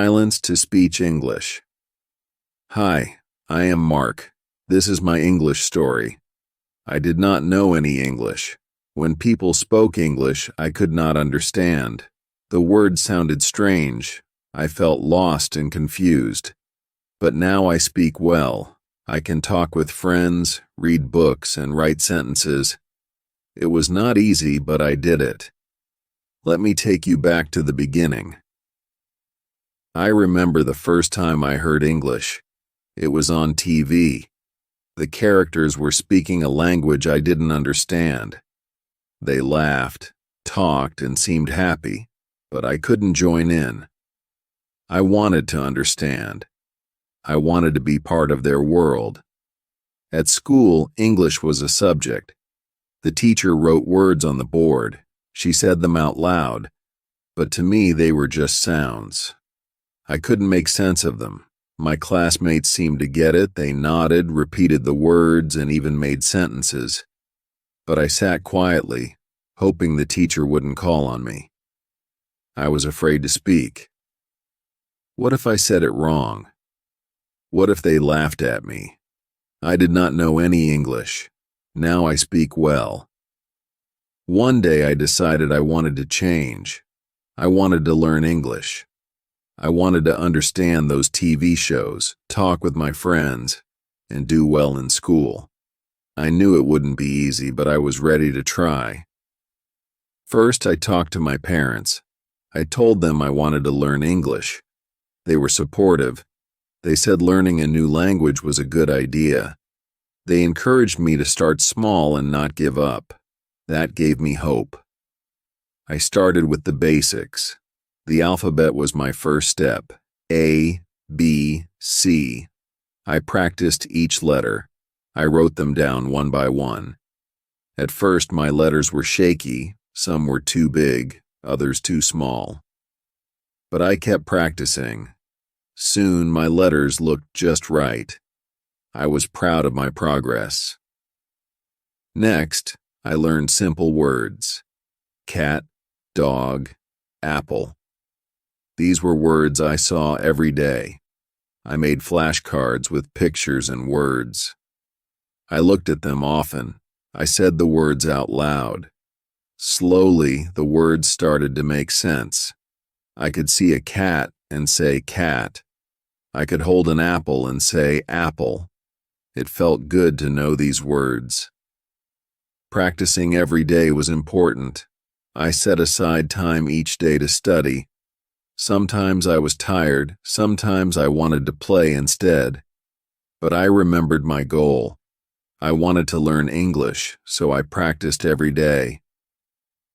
Silence to Speech English. Hi, I am Mark. This is my English story. I did not know any English. When people spoke English, I could not understand. The words sounded strange. I felt lost and confused. But now I speak well. I can talk with friends, read books, and write sentences. It was not easy, but I did it. Let me take you back to the beginning. I remember the first time I heard English. It was on TV. The characters were speaking a language I didn't understand. They laughed, talked, and seemed happy, but I couldn't join in. I wanted to understand. I wanted to be part of their world. At school, English was a subject. The teacher wrote words on the board. She said them out loud, but to me they were just sounds. I couldn't make sense of them. My classmates seemed to get it. They nodded, repeated the words, and even made sentences. But I sat quietly, hoping the teacher wouldn't call on me. I was afraid to speak. What if I said it wrong? What if they laughed at me? I did not know any English. Now I speak well. One day I decided I wanted to change. I wanted to learn English. I wanted to understand those TV shows, talk with my friends, and do well in school. I knew it wouldn't be easy, but I was ready to try. First, I talked to my parents. I told them I wanted to learn English. They were supportive. They said learning a new language was a good idea. They encouraged me to start small and not give up. That gave me hope. I started with the basics. The alphabet was my first step. A, B, C. I practiced each letter. I wrote them down one by one. At first, my letters were shaky. Some were too big, others too small. But I kept practicing. Soon, my letters looked just right. I was proud of my progress. Next, I learned simple words. Cat, dog, apple. These were words I saw every day. I made flashcards with pictures and words. I looked at them often. I said the words out loud. Slowly, the words started to make sense. I could see a cat and say cat. I could hold an apple and say apple. It felt good to know these words. Practicing every day was important. I set aside time each day to study. Sometimes I was tired, sometimes I wanted to play instead. But I remembered my goal. I wanted to learn English, so I practiced every day.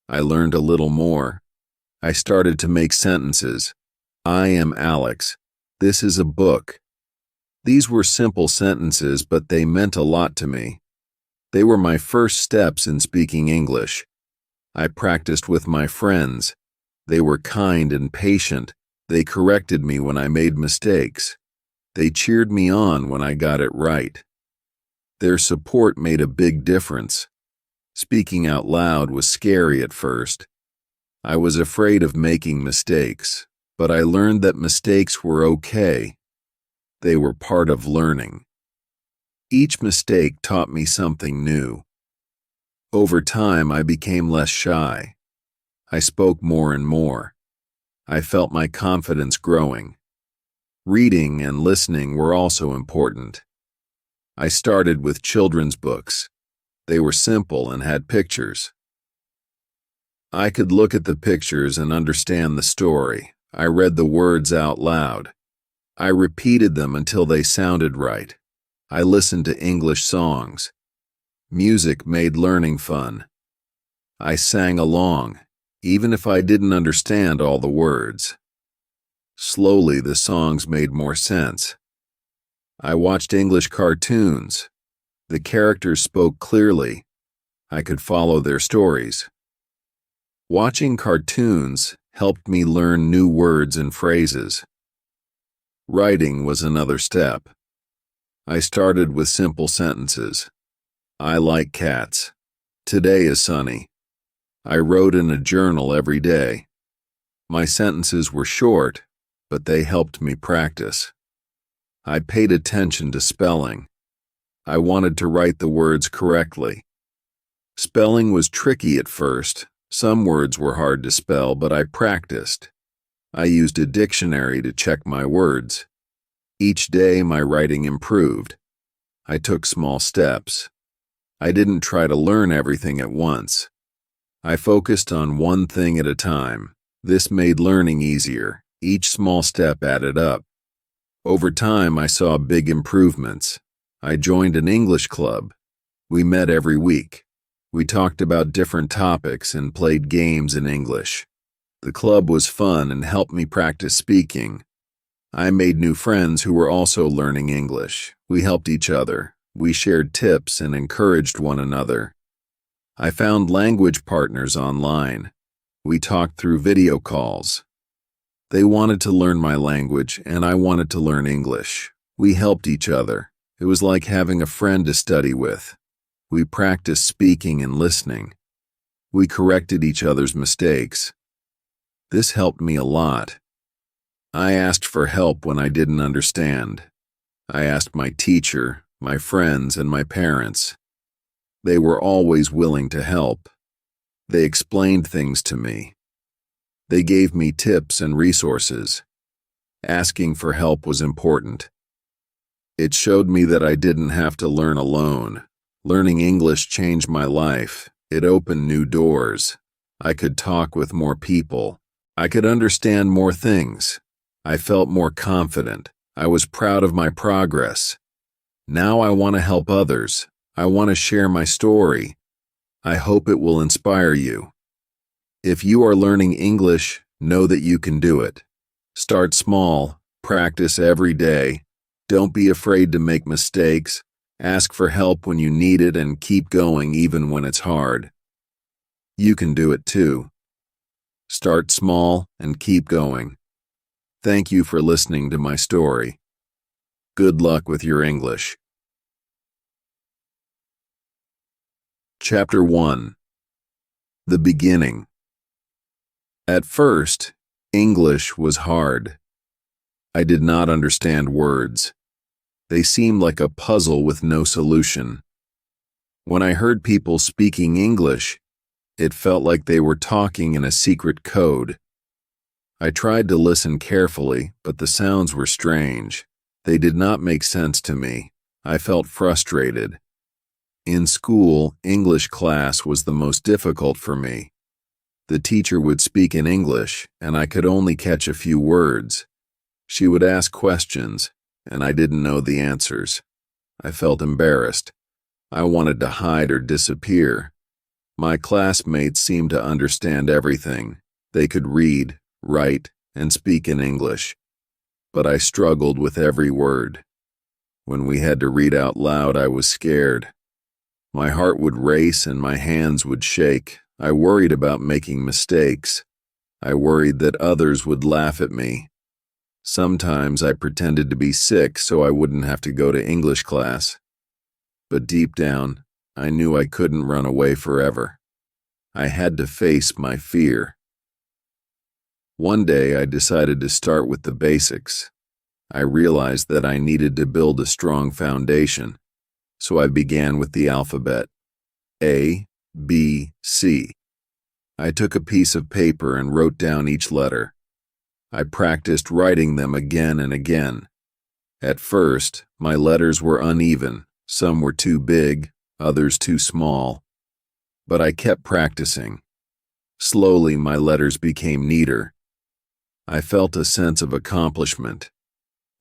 I learned a little more. I started to make sentences. I am Alex. This is a book. These were simple sentences, but they meant a lot to me. They were my first steps in speaking English. I practiced with my friends. They were kind and patient. They corrected me when I made mistakes. They cheered me on when I got it right. Their support made a big difference. Speaking out loud was scary at first. I was afraid of making mistakes, but I learned that mistakes were okay. They were part of learning. Each mistake taught me something new. Over time, I became less shy. I spoke more and more. I felt my confidence growing. Reading and listening were also important. I started with children's books. They were simple and had pictures. I could look at the pictures and understand the story. I read the words out loud. I repeated them until they sounded right. I listened to English songs. Music made learning fun. I sang along, even if I didn't understand all the words. Slowly, the songs made more sense. I watched English cartoons. The characters spoke clearly. I could follow their stories. Watching cartoons helped me learn new words and phrases. Writing was another step. I started with simple sentences. I like cats. Today is sunny. I wrote in a journal every day. My sentences were short, but they helped me practice. I paid attention to spelling. I wanted to write the words correctly. Spelling was tricky at first. Some words were hard to spell, but I practiced. I used a dictionary to check my words. Each day, my writing improved. I took small steps. I didn't try to learn everything at once. I focused on one thing at a time. This made learning easier. Each small step added up. Over time, I saw big improvements. I joined an English club. We met every week. We talked about different topics and played games in English. The club was fun and helped me practice speaking. I made new friends who were also learning English. We helped each other. We shared tips and encouraged one another. I found language partners online. We talked through video calls. They wanted to learn my language, and I wanted to learn English. We helped each other. It was like having a friend to study with. We practiced speaking and listening. We corrected each other's mistakes. This helped me a lot. I asked for help when I didn't understand. I asked my teacher, my friends, and my parents. They were always willing to help. They explained things to me. They gave me tips and resources. Asking for help was important. It showed me that I didn't have to learn alone. Learning English changed my life. It opened new doors. I could talk with more people. I could understand more things. I felt more confident. I was proud of my progress. Now I want to help others. I want to share my story. I hope it will inspire you. If you are learning English, know that you can do it. Start small. Practice every day. Don't be afraid to make mistakes. Ask for help when you need it and keep going even when it's hard. You can do it too. Start small and keep going. Thank you for listening to my story. Good luck with your English. Chapter 1. The Beginning. At first, English was hard. I did not understand words. They seemed like a puzzle with no solution. When I heard people speaking English, it felt like they were talking in a secret code. I tried to listen carefully, but the sounds were strange. They did not make sense to me. I felt frustrated. In school, English class was the most difficult for me. The teacher would speak in English, and I could only catch a few words. She would ask questions, and I didn't know the answers. I felt embarrassed. I wanted to hide or disappear. My classmates seemed to understand everything. They could read, write, and speak in English. But I struggled with every word. When we had to read out loud, I was scared. My heart would race and my hands would shake. I worried about making mistakes. I worried that others would laugh at me. Sometimes I pretended to be sick so I wouldn't have to go to English class. But deep down, I knew I couldn't run away forever. I had to face my fear. One day I decided to start with the basics. I realized that I needed to build a strong foundation, so I began with the alphabet. A, B, C. I took a piece of paper and wrote down each letter. I practiced writing them again and again. At first, my letters were uneven. Some were too big, others too small. But I kept practicing. Slowly, my letters became neater. I felt a sense of accomplishment.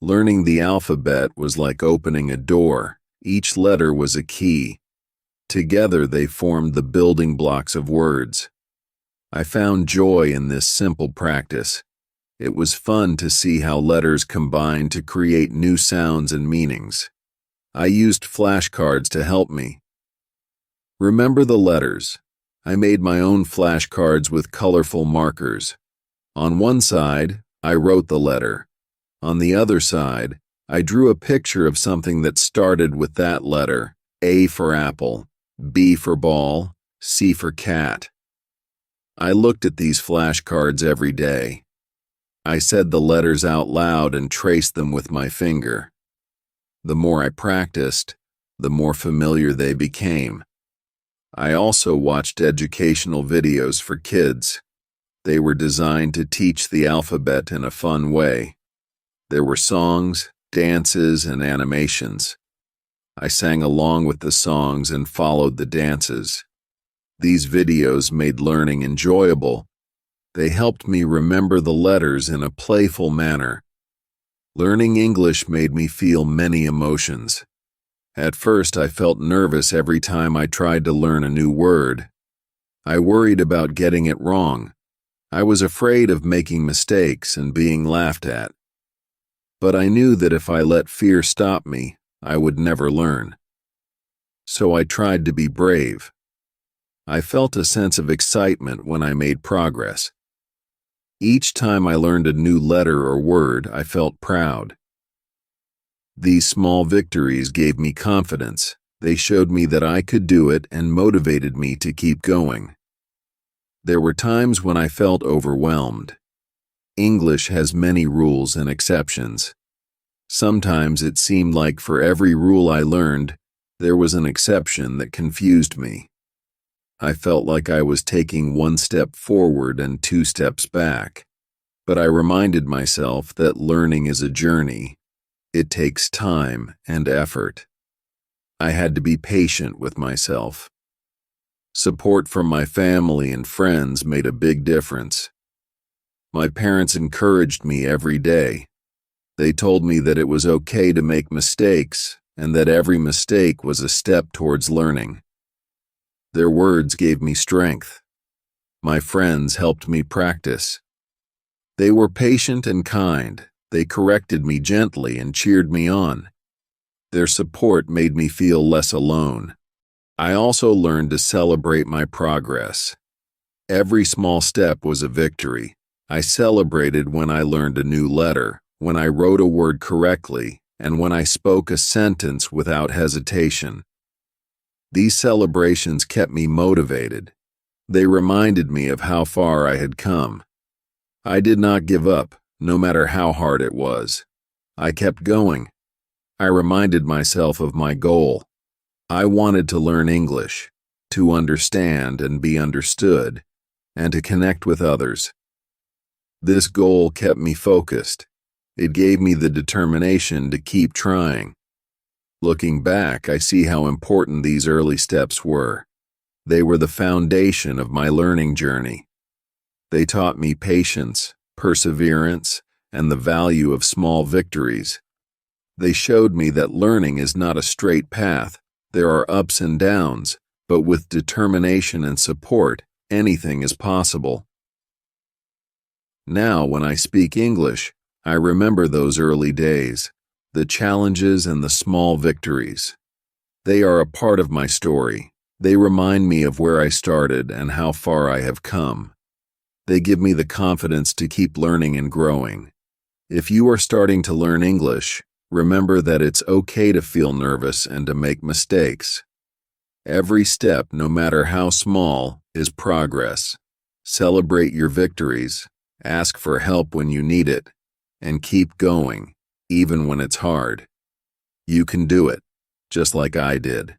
Learning the alphabet was like opening a door. Each letter was a key. Together, they formed the building blocks of words. I found joy in this simple practice. It was fun to see how letters combined to create new sounds and meanings. I used flashcards to help me. Remember the letters. I made my own flashcards with colorful markers. On one side, I wrote the letter. On the other side, I drew a picture of something that started with that letter: A for apple, B for ball, C for cat. I looked at these flashcards every day. I said the letters out loud and traced them with my finger. The more I practiced, the more familiar they became. I also watched educational videos for kids. They were designed to teach the alphabet in a fun way. There were songs, dances, and animations. I sang along with the songs and followed the dances. These videos made learning enjoyable. They helped me remember the letters in a playful manner. Learning English made me feel many emotions. At first, I felt nervous every time I tried to learn a new word. I worried about getting it wrong. I was afraid of making mistakes and being laughed at. But I knew that if I let fear stop me, I would never learn. So I tried to be brave. I felt a sense of excitement when I made progress. Each time I learned a new letter or word, I felt proud. These small victories gave me confidence. They showed me that I could do it and motivated me to keep going. There were times when I felt overwhelmed. English has many rules and exceptions. Sometimes it seemed like for every rule I learned, there was an exception that confused me. I felt like I was taking one step forward and two steps back. But I reminded myself that learning is a journey. It takes time and effort. I had to be patient with myself. Support from my family and friends made a big difference. My parents encouraged me every day. They told me that it was okay to make mistakes and that every mistake was a step towards learning. Their words gave me strength. My friends helped me practice. They were patient and kind. They corrected me gently and cheered me on. Their support made me feel less alone. I also learned to celebrate my progress. Every small step was a victory. I celebrated when I learned a new letter, when I wrote a word correctly, and when I spoke a sentence without hesitation. These celebrations kept me motivated. They reminded me of how far I had come. I did not give up, no matter how hard it was. I kept going. I reminded myself of my goal. I wanted to learn English, to understand and be understood, and to connect with others. This goal kept me focused. It gave me the determination to keep trying. Looking back, I see how important these early steps were. They were the foundation of my learning journey. They taught me patience, perseverance, and the value of small victories. They showed me that learning is not a straight path. There are ups and downs, but with determination and support, anything is possible. Now, when I speak English, I remember those early days, the challenges and the small victories. They are a part of my story. They remind me of where I started and how far I have come. They give me the confidence to keep learning and growing. If you are starting to learn English, remember that it's okay to feel nervous and to make mistakes. Every step, no matter how small, is progress. Celebrate your victories, ask for help when you need it, and keep going, even when it's hard. You can do it, just like I did.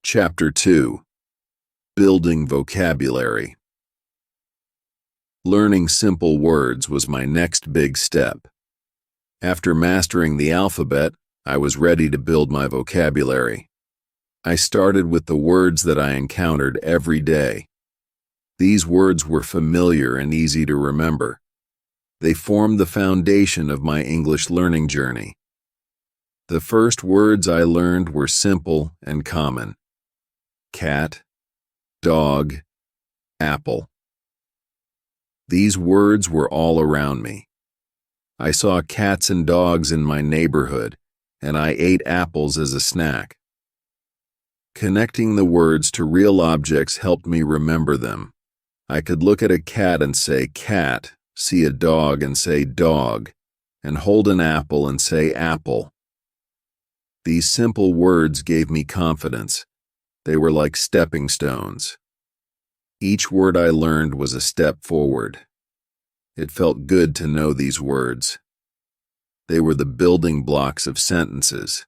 Chapter 2. Building Vocabulary. Learning simple words was my next big step. After mastering the alphabet, I was ready to build my vocabulary. I started with the words that I encountered every day. These words were familiar and easy to remember. They formed the foundation of my English learning journey. The first words I learned were simple and common. Cat, dog, apple. These words were all around me. I saw cats and dogs in my neighborhood, and I ate apples as a snack. Connecting the words to real objects helped me remember them. I could look at a cat and say cat, see a dog and say dog, and hold an apple and say apple. These simple words gave me confidence. They were like stepping stones. Each word I learned was a step forward. It felt good to know these words. They were the building blocks of sentences.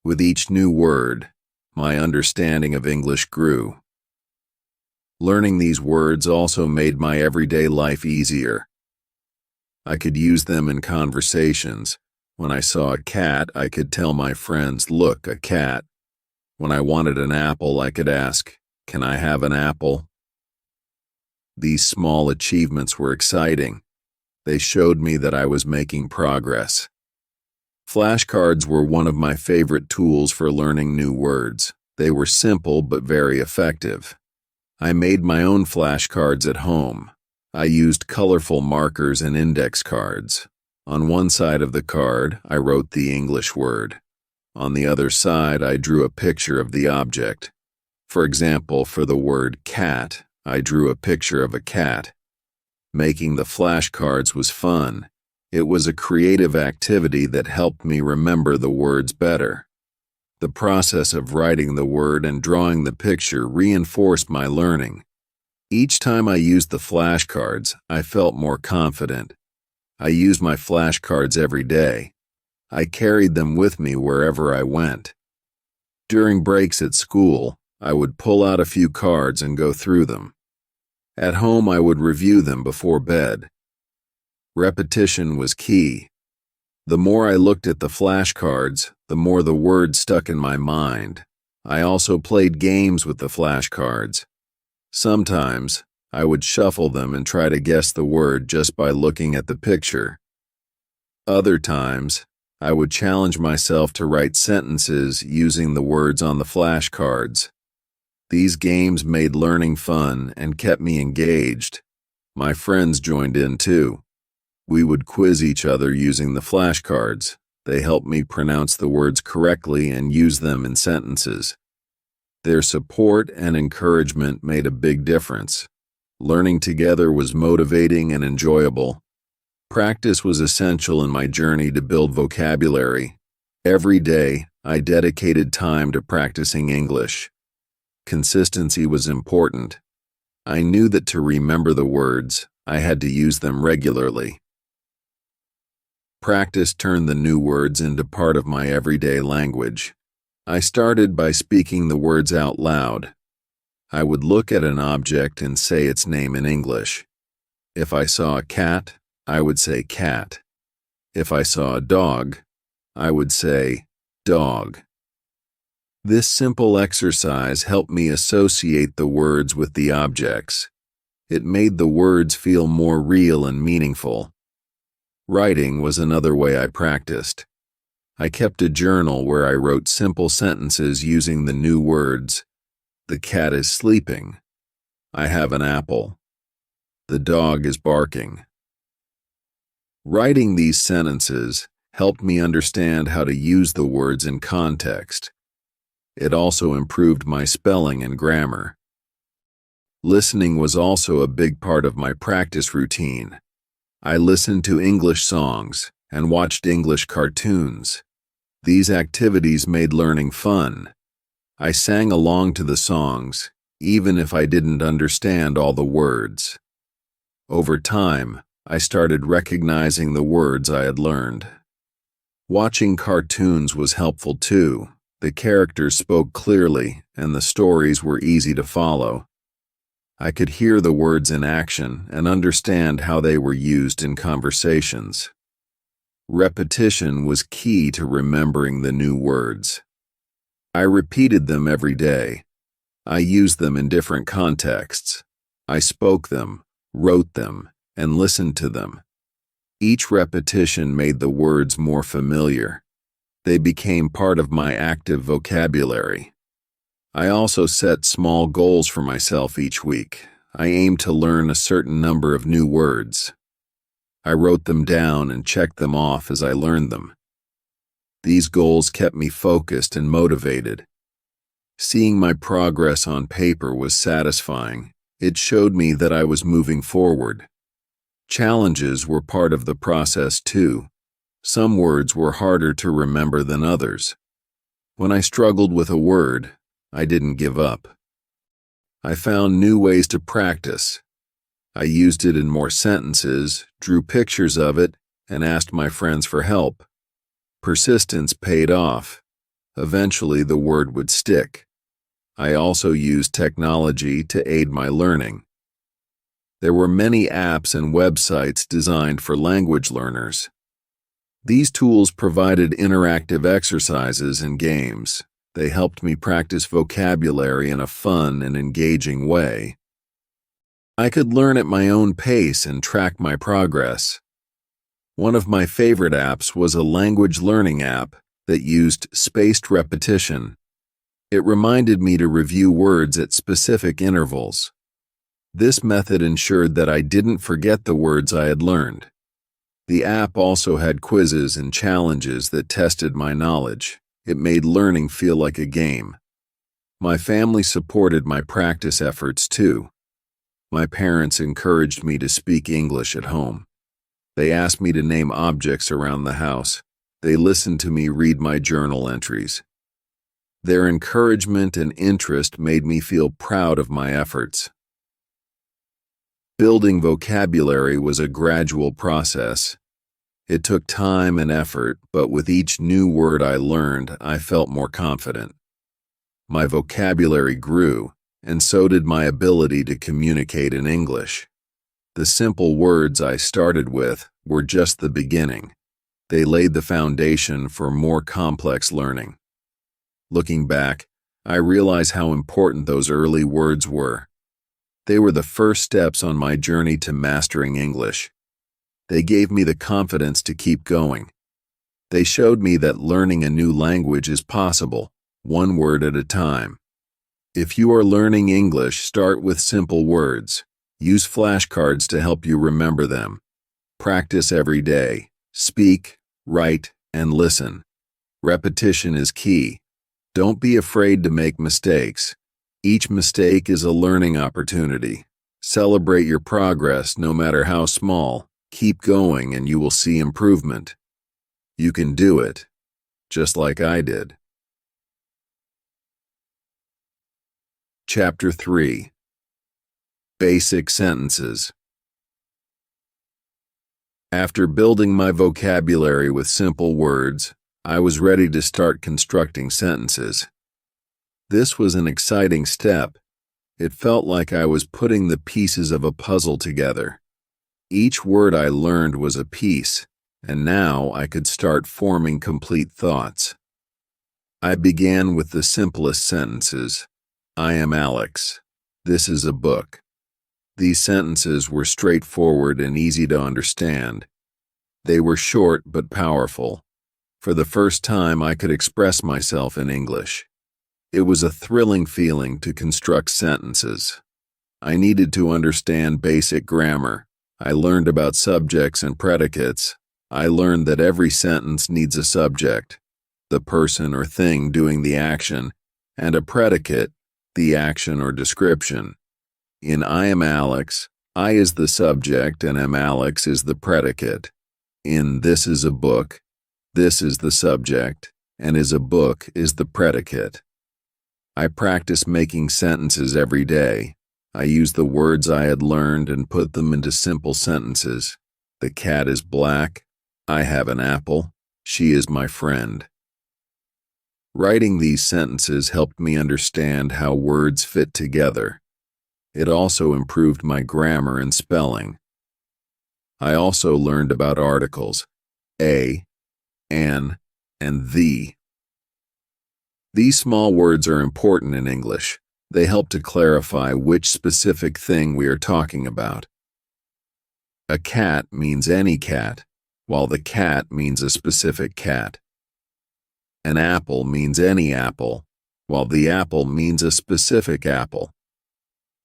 With each new word, my understanding of English grew. Learning these words also made my everyday life easier. I could use them in conversations. When I saw a cat, I could tell my friends, "Look, a cat." When I wanted an apple, I could ask, "Can I have an apple?" These small achievements were exciting. They showed me that I was making progress. Flashcards were one of my favorite tools for learning new words. They were simple but very effective. I made my own flashcards at home. I used colorful markers and index cards. On one side of the card, I wrote the English word. On the other side, I drew a picture of the object. For example, for the word cat, I drew a picture of a cat. Making the flashcards was fun. It was a creative activity that helped me remember the words better. The process of writing the word and drawing the picture reinforced my learning. Each time I used the flashcards, I felt more confident. I used my flashcards every day. I carried them with me wherever I went. During breaks at school, I would pull out a few cards and go through them. At home, I would review them before bed. Repetition was key. The more I looked at the flashcards, the more the words stuck in my mind. I also played games with the flashcards. Sometimes, I would shuffle them and try to guess the word just by looking at the picture. Other times, I would challenge myself to write sentences using the words on the flashcards. These games made learning fun and kept me engaged. My friends joined in too. We would quiz each other using the flashcards. They helped me pronounce the words correctly and use them in sentences. Their support and encouragement made a big difference. Learning together was motivating and enjoyable. Practice was essential in my journey to build vocabulary. Every day, I dedicated time to practicing English. Consistency was important. I knew that to remember the words, I had to use them regularly. Practice turned the new words into part of my everyday language. I started by speaking the words out loud. I would look at an object and say its name in English. If I saw a cat, I would say cat. If I saw a dog, I would say dog. This simple exercise helped me associate the words with the objects. It made the words feel more real and meaningful. Writing was another way I practiced. I kept a journal where I wrote simple sentences using the new words. The cat is sleeping. I have an apple. The dog is barking. Writing these sentences helped me understand how to use the words in context. It also improved my spelling and grammar. Listening was also a big part of my practice routine. I listened to English songs and watched English cartoons. These activities made learning fun. I sang along to the songs, even if I didn't understand all the words. Over time, I started recognizing the words I had learned. Watching cartoons was helpful too. The characters spoke clearly, and the stories were easy to follow. I could hear the words in action and understand how they were used in conversations. Repetition was key to remembering the new words. I repeated them every day. I used them in different contexts. I spoke them, wrote them, and listened to them. Each repetition made the words more familiar. They became part of my active vocabulary. I also set small goals for myself each week. I aimed to learn a certain number of new words. I wrote them down and checked them off as I learned them. These goals kept me focused and motivated. Seeing my progress on paper was satisfying. It showed me that I was moving forward. Challenges were part of the process too. Some words were harder to remember than others. When I struggled with a word, I didn't give up. I found new ways to practice. I used it in more sentences, drew pictures of it, and asked my friends for help. Persistence paid off. Eventually, the word would stick. I also used technology to aid my learning. There were many apps and websites designed for language learners. These tools provided interactive exercises and games. They helped me practice vocabulary in a fun and engaging way. I could learn at my own pace and track my progress. One of my favorite apps was a language learning app that used spaced repetition. It reminded me to review words at specific intervals. This method ensured that I didn't forget the words I had learned. The app also had quizzes and challenges that tested my knowledge. It made learning feel like a game. My family supported my practice efforts too. My parents encouraged me to speak English at home. They asked me to name objects around the house. They listened to me read my journal entries. Their encouragement and interest made me feel proud of my efforts. Building vocabulary was a gradual process. It took time and effort, but with each new word I learned, I felt more confident. My vocabulary grew, and so did my ability to communicate in English. The simple words I started with were just the beginning. They laid the foundation for more complex learning. Looking back, I realize how important those early words were. They were the first steps on my journey to mastering English. They gave me the confidence to keep going. They showed me that learning a new language is possible, one word at a time. If you are learning English, start with simple words. Use flashcards to help you remember them. Practice every day. Speak, write, and listen. Repetition is key. Don't be afraid to make mistakes. Each mistake is a learning opportunity. Celebrate your progress no matter how small. Keep going and you will see improvement. You can do it, just like I did. Chapter 3. Basic Sentences. After building my vocabulary with simple words, I was ready to start constructing sentences. This was an exciting step. It felt like I was putting the pieces of a puzzle together. Each word I learned was a piece, and now I could start forming complete thoughts. I began with the simplest sentences. I am Alex. This is a book. These sentences were straightforward and easy to understand. They were short but powerful. For the first time, I could express myself in English. It was a thrilling feeling to construct sentences. I needed to understand basic grammar. I learned about subjects and predicates. I learned that every sentence needs a subject, the person or thing doing the action, and a predicate, the action or description. In I am Alex, I is the subject and am Alex is the predicate. In this is a book, this is the subject, and is a book is the predicate. I practice making sentences every day. I use the words I had learned and put them into simple sentences. The cat is black. I have an apple. She is my friend. Writing these sentences helped me understand how words fit together. It also improved my grammar and spelling. I also learned about articles, a, an, and the. These small words are important in English. They help to clarify which specific thing we are talking about. A cat means any cat, while the cat means a specific cat. An apple means any apple, while the apple means a specific apple.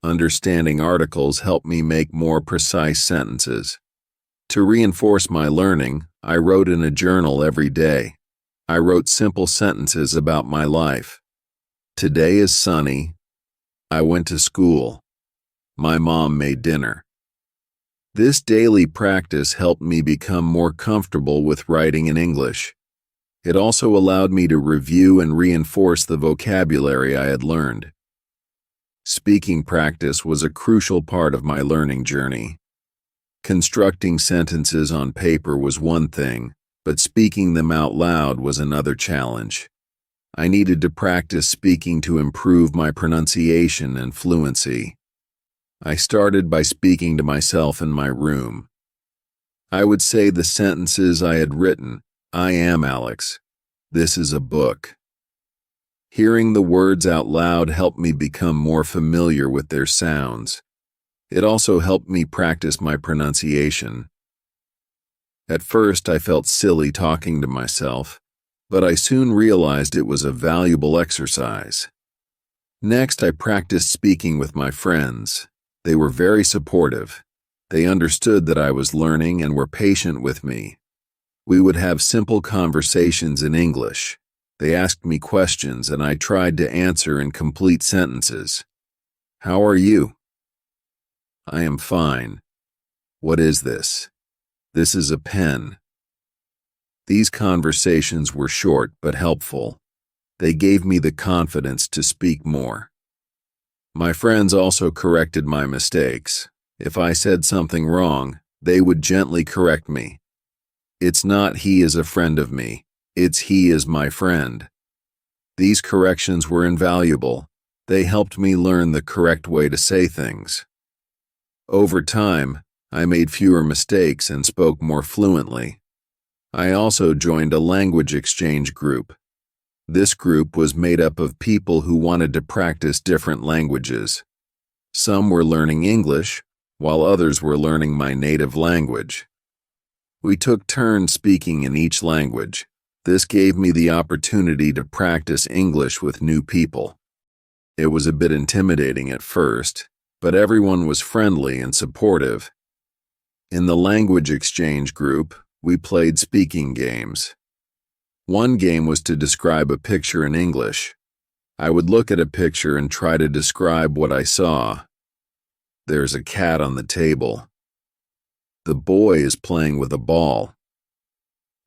Understanding articles help me make more precise sentences. To reinforce my learning, I wrote in a journal every day. I wrote simple sentences about my life. Today is sunny. I went to school. My mom made dinner. This daily practice helped me become more comfortable with writing in English. It also allowed me to review and reinforce the vocabulary I had learned. Speaking practice was a crucial part of my learning journey. Constructing sentences on paper was one thing, but speaking them out loud was another challenge. I needed to practice speaking to improve my pronunciation and fluency. I started by speaking to myself in my room. I would say the sentences I had written: I am Alex. This is a book. Hearing the words out loud helped me become more familiar with their sounds. It also helped me practice my pronunciation. At first, I felt silly talking to myself, but I soon realized it was a valuable exercise. Next, I practiced speaking with my friends. They were very supportive. They understood that I was learning and were patient with me. We would have simple conversations in English. They asked me questions and I tried to answer in complete sentences. How are you? I am fine. What is this? This is a pen. These conversations were short but helpful. They gave me the confidence to speak more. My friends also corrected my mistakes. If I said something wrong, they would gently correct me. It's not he is a friend of me, it's he is my friend. These corrections were invaluable. They helped me learn the correct way to say things. Over time, I made fewer mistakes and spoke more fluently. I also joined a language exchange group. This group was made up of people who wanted to practice different languages. Some were learning English, while others were learning my native language. We took turns speaking in each language. This gave me the opportunity to practice English with new people. It was a bit intimidating at first, but everyone was friendly and supportive. In the language exchange group, we played speaking games. One game was to describe a picture in English. I would look at a picture and try to describe what I saw. There's a cat on the table. The boy is playing with a ball.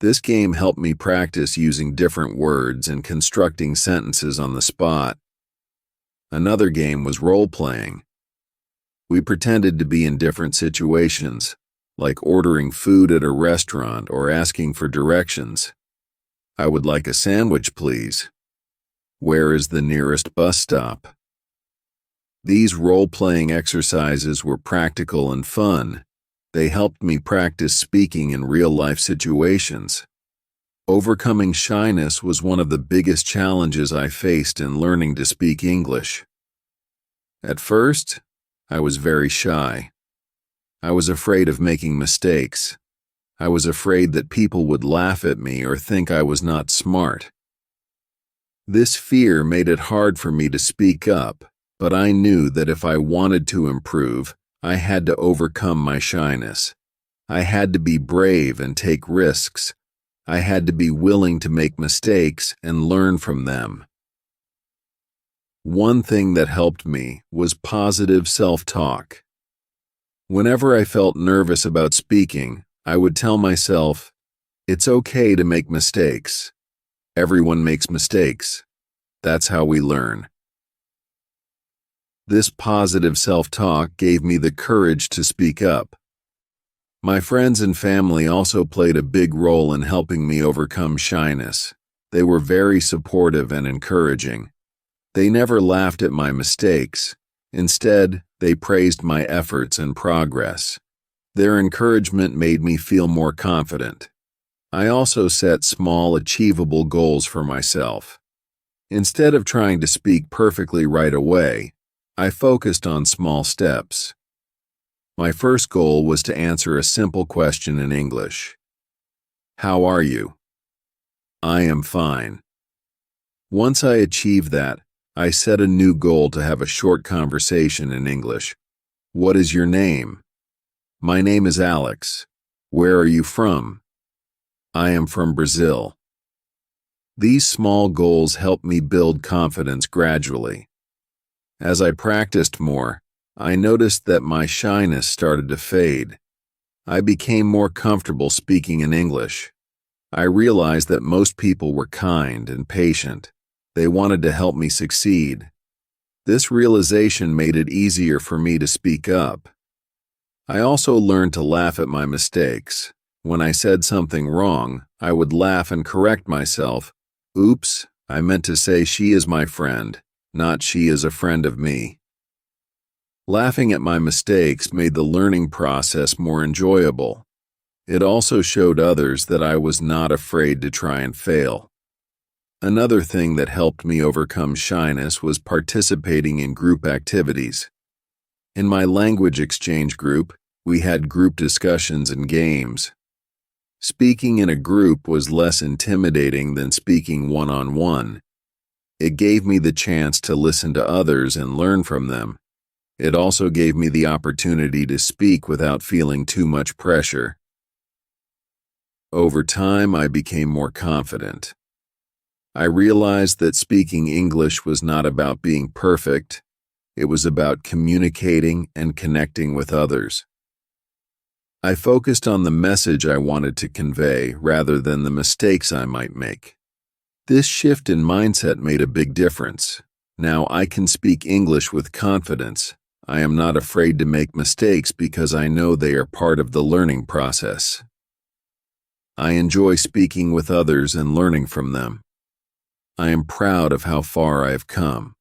This game helped me practice using different words and constructing sentences on the spot. Another game was role-playing. We pretended to be in different situations, like ordering food at a restaurant or asking for directions. I would like a sandwich, please. Where is the nearest bus stop? These role-playing exercises were practical and fun. They helped me practice speaking in real-life situations. Overcoming shyness was one of the biggest challenges I faced in learning to speak English. At first, I was very shy. I was afraid of making mistakes. I was afraid that people would laugh at me or think I was not smart. This fear made it hard for me to speak up, but I knew that if I wanted to improve, I had to overcome my shyness. I had to be brave and take risks. I had to be willing to make mistakes and learn from them. One thing that helped me was positive self-talk. Whenever I felt nervous about speaking, I would tell myself, "It's okay to make mistakes. Everyone makes mistakes. That's how we learn." This positive self-talk gave me the courage to speak up. My friends and family also played a big role in helping me overcome shyness. They were very supportive and encouraging. They never laughed at my mistakes. Instead, they praised my efforts and progress. Their encouragement made me feel more confident. I also set small, achievable goals for myself. Instead of trying to speak perfectly right away, I focused on small steps. My first goal was to answer a simple question in English. How are you? I am fine. Once I achieved that, I set a new goal to have a short conversation in English. What is your name? My name is Alex. Where are you from? I am from Brazil. These small goals helped me build confidence gradually. As I practiced more, I noticed that my shyness started to fade. I became more comfortable speaking in English. I realized that most people were kind and patient. They wanted to help me succeed. This realization made it easier for me to speak up. I also learned to laugh at my mistakes. When I said something wrong, I would laugh and correct myself. Oops, I meant to say she is my friend, not she is a friend of me. Laughing at my mistakes made the learning process more enjoyable. It also showed others that I was not afraid to try and fail. Another thing that helped me overcome shyness was participating in group activities. In my language exchange group, we had group discussions and games. Speaking in a group was less intimidating than speaking one-on-one. It gave me the chance to listen to others and learn from them. It also gave me the opportunity to speak without feeling too much pressure. Over time, I became more confident. I realized that speaking English was not about being perfect. It was about communicating and connecting with others. I focused on the message I wanted to convey rather than the mistakes I might make. This shift in mindset made a big difference. Now I can speak English with confidence. I am not afraid to make mistakes because I know they are part of the learning process. I enjoy speaking with others and learning from them. I am proud of how far I have come.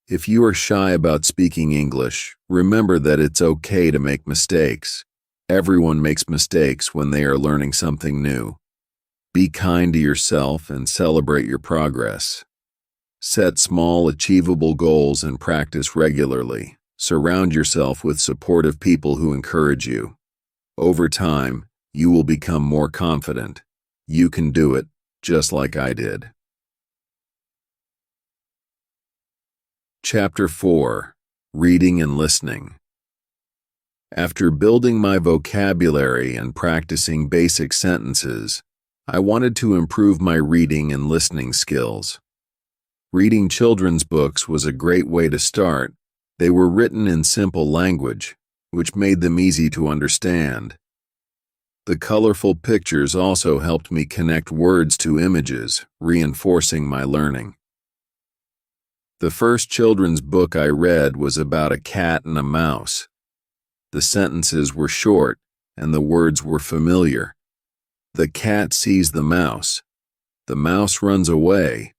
If you are shy about speaking English, remember that it's okay to make mistakes. Everyone makes mistakes when they are learning something new. Be kind to yourself and celebrate your progress. Set small, achievable goals and practice regularly. Surround yourself with supportive people who encourage you. Over time, you will become more confident. You can do it, just like I did. Chapter 4. Reading and Listening. After building my vocabulary and practicing basic sentences, I wanted to improve my reading and listening skills. Reading children's books was a great way to start. They were written in simple language, which made them easy to understand. The colorful pictures also helped me connect words to images, reinforcing my learning. The first children's book I read was about a cat and a mouse. The sentences were short, and the words were familiar. The cat sees the mouse. The mouse runs away.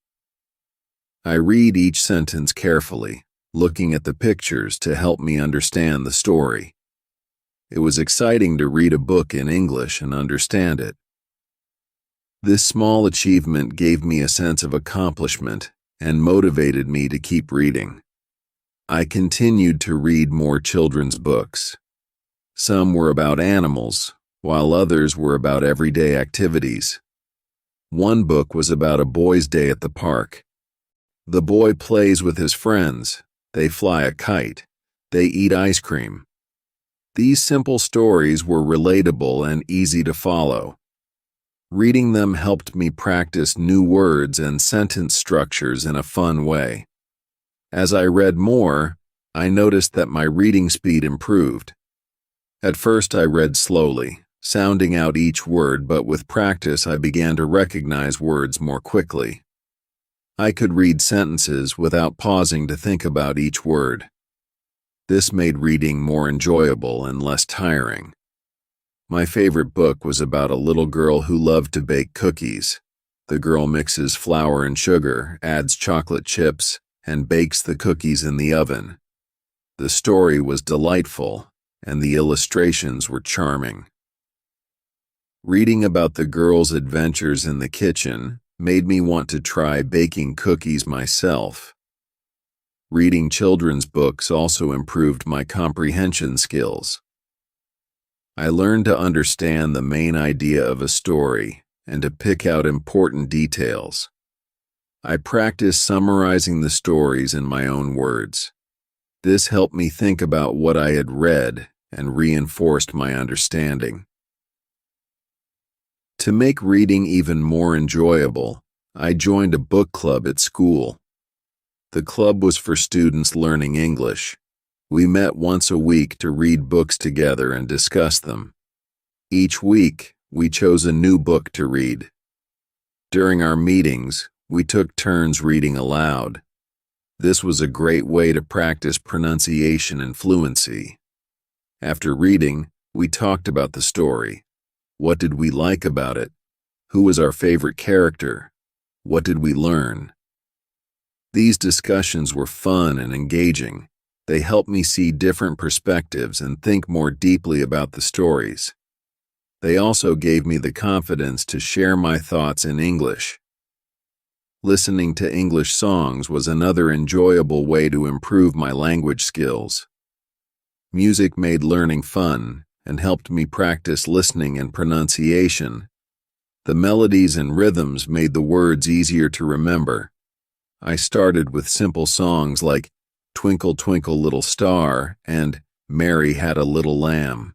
I read each sentence carefully, looking at the pictures to help me understand the story. It was exciting to read a book in English and understand it. This small achievement gave me a sense of accomplishment and motivated me to keep reading. I continued to read more children's books. Some were about animals, while others were about everyday activities. One book was about a boy's day at the park. The boy plays with his friends. They fly a kite. They eat ice cream. These simple stories were relatable and easy to follow. Reading them helped me practice new words and sentence structures in a fun way. As I read more, I noticed that my reading speed improved. At first I read slowly, sounding out each word, but with practice I began to recognize words more quickly. I could read sentences without pausing to think about each word. This made reading more enjoyable and less tiring. My favorite book was about a little girl who loved to bake cookies. The girl mixes flour and sugar, adds chocolate chips, and bakes the cookies in the oven. The story was delightful, and the illustrations were charming. Reading about the girl's adventures in the kitchen made me want to try baking cookies myself. Reading children's books also improved my comprehension skills. I learned to understand the main idea of a story and to pick out important details. I practiced summarizing the stories in my own words. This helped me think about what I had read and reinforced my understanding. To make reading even more enjoyable, I joined a book club at school. The club was for students learning English. We met once a week to read books together and discuss them. Each week, we chose a new book to read. During our meetings, we took turns reading aloud. This was a great way to practice pronunciation and fluency. After reading, we talked about the story. What did we like about it? Who was our favorite character? What did we learn? These discussions were fun and engaging. They helped me see different perspectives and think more deeply about the stories. They also gave me the confidence to share my thoughts in English. Listening to English songs was another enjoyable way to improve my language skills. Music made learning fun and helped me practice listening and pronunciation. The melodies and rhythms made the words easier to remember. I started with simple songs like Twinkle, Twinkle, Little Star and Mary Had a Little Lamb.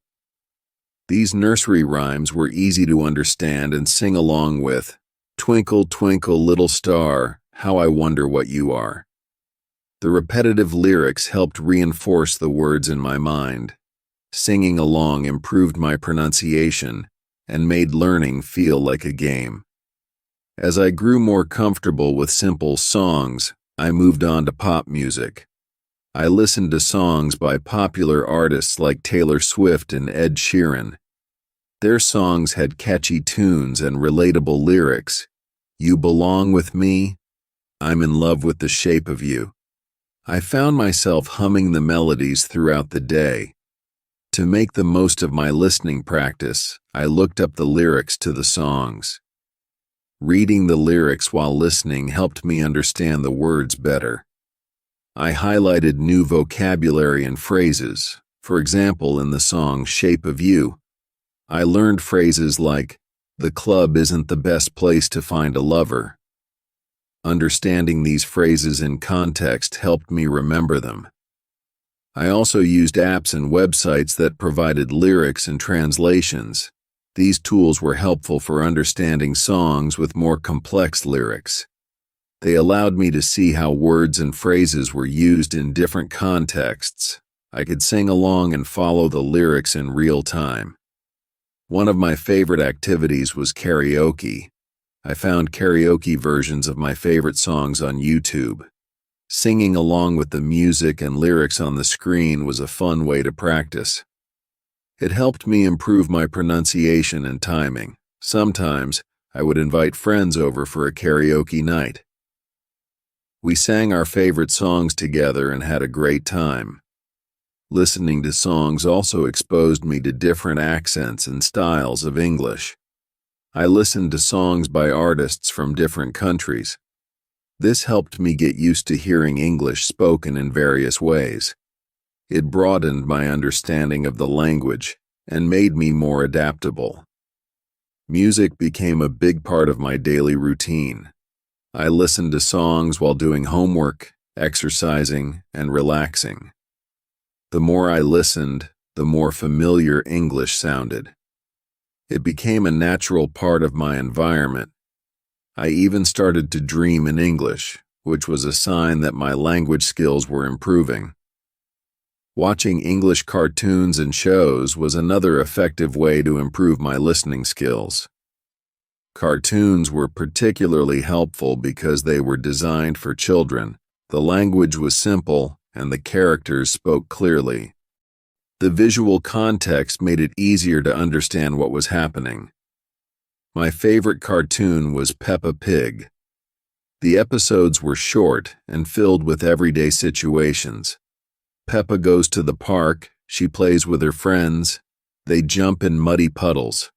These nursery rhymes were easy to understand and sing along with. Twinkle, twinkle, little star, how I wonder what you are. The repetitive lyrics helped reinforce the words in my mind. Singing along improved my pronunciation and made learning feel like a game. As I grew more comfortable with simple songs, I moved on to pop music. I listened to songs by popular artists like Taylor Swift and Ed Sheeran. Their songs had catchy tunes and relatable lyrics. You belong with me. I'm in love with the shape of you. I found myself humming the melodies throughout the day. To make the most of my listening practice, I looked up the lyrics to the songs. Reading the lyrics while listening helped me understand the words better. I highlighted new vocabulary and phrases. For example, in the song Shape of You, I learned phrases like, the club isn't the best place to find a lover. Understanding these phrases in context helped me remember them. I also used apps and websites that provided lyrics and translations. These tools were helpful for understanding songs with more complex lyrics. They allowed me to see how words and phrases were used in different contexts. I could sing along and follow the lyrics in real time. One of my favorite activities was karaoke. I found karaoke versions of my favorite songs on YouTube. Singing along with the music and lyrics on the screen was a fun way to practice. It helped me improve my pronunciation and timing. Sometimes, I would invite friends over for a karaoke night. We sang our favorite songs together and had a great time. Listening to songs also exposed me to different accents and styles of English. I listened to songs by artists from different countries. This helped me get used to hearing English spoken in various ways. It broadened my understanding of the language and made me more adaptable. Music became a big part of my daily routine. I listened to songs while doing homework, exercising, and relaxing. The more I listened, the more familiar English sounded. It became a natural part of my environment. I even started to dream in English, which was a sign that my language skills were improving. Watching English cartoons and shows was another effective way to improve my listening skills. Cartoons were particularly helpful because they were designed for children. The language was simple, and the characters spoke clearly. The visual context made it easier to understand what was happening. My favorite cartoon was Peppa Pig. The episodes were short and filled with everyday situations. Peppa goes to the park, she plays with her friends, they jump in muddy puddles.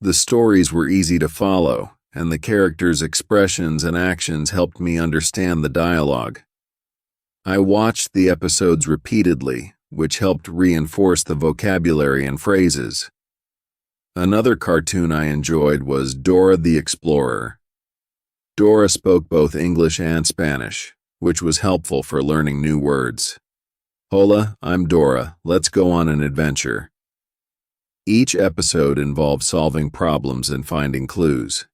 The stories were easy to follow, and the characters' expressions and actions helped me understand the dialogue. I watched the episodes repeatedly, which helped reinforce the vocabulary and phrases. Another cartoon I enjoyed was Dora the Explorer. Dora spoke both English and Spanish, which was helpful for learning new words. Hola, I'm Dora. Let's go on an adventure. Each episode involved solving problems and finding clues.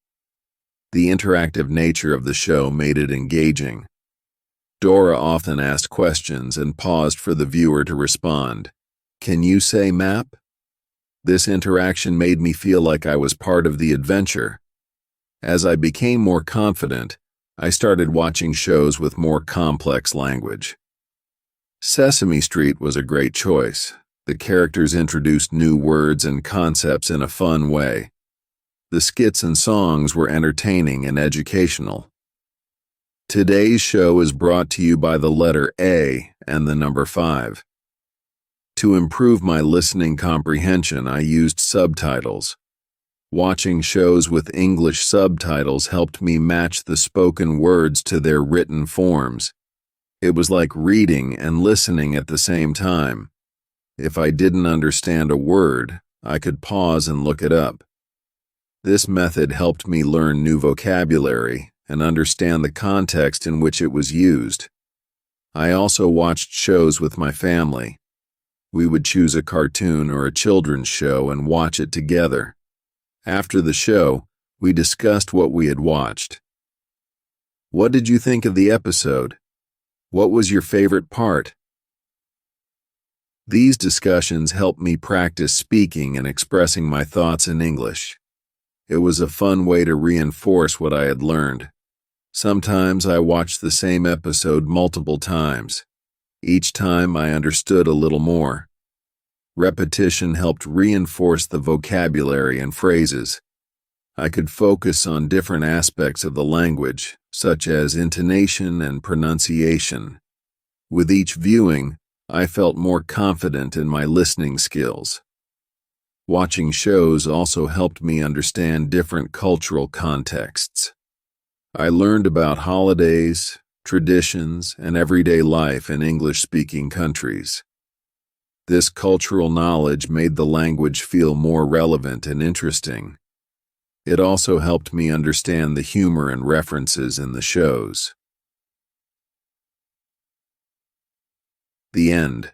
The interactive nature of the show made it engaging. Dora often asked questions and paused for the viewer to respond. Can you say map? This interaction made me feel like I was part of the adventure. As I became more confident, I started watching shows with more complex language. Sesame Street was a great choice. The characters introduced new words and concepts in a fun way. The skits and songs were entertaining and educational. Today's show is brought to you by the letter A and the number 5. To improve my listening comprehension, I used subtitles. Watching shows with English subtitles helped me match the spoken words to their written forms. It was like reading and listening at the same time. If I didn't understand a word, I could pause and look it up. This method helped me learn new vocabulary and understand the context in which it was used. I also watched shows with my family. We would choose a cartoon or a children's show and watch it together. After the show, we discussed what we had watched. What did you think of the episode? What was your favorite part? These discussions helped me practice speaking and expressing my thoughts in English. It was a fun way to reinforce what I had learned. Sometimes I watched the same episode multiple times. Each time I understood a little more. Repetition helped reinforce the vocabulary and phrases. I could focus on different aspects of the language, such as intonation and pronunciation. With each viewing, I felt more confident in my listening skills. Watching shows also helped me understand different cultural contexts. I learned about holidays, traditions, and everyday life in English-speaking countries. This cultural knowledge made the language feel more relevant and interesting. It also helped me understand the humor and references in the shows. The end.